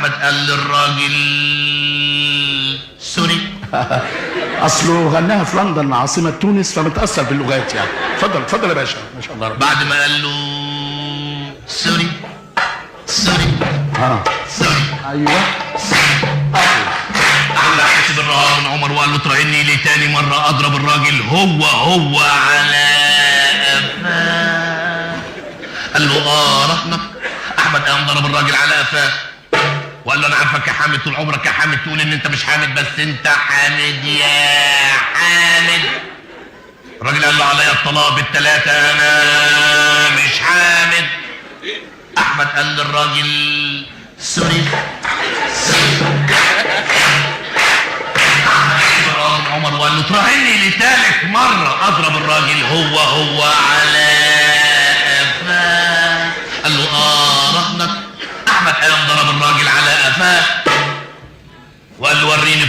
احمد قال للراجل سوري. اصله غناها في لندن عاصمة تونس فمتأثر باللغات يعني. اتفضل اتفضل يا باشا، ما شاء الله. بعد ما قال له سوري سوري سوري ايوه احمد حسب الرهان من عمر وقال له تراهني ليه تاني مرة اضرب الراجل هو على قفاه. قال له رحمك. احمد قام ضرب الراجل على قفاه وقال له انا عارفك يا حامد طول عمرك يا حامد تقول ان انت مش حامد بس انت حامد يا حامد. الراجل قال له عليا الطلاق بالثلاثه انا مش حامد. احمد قال للراجل سوري عمر وقال له تراهني لثالث مره اضرب الراجل هو على قفاه. قال له رهنك. احمد قام ضرب الراجل على قفاه وقال له وريني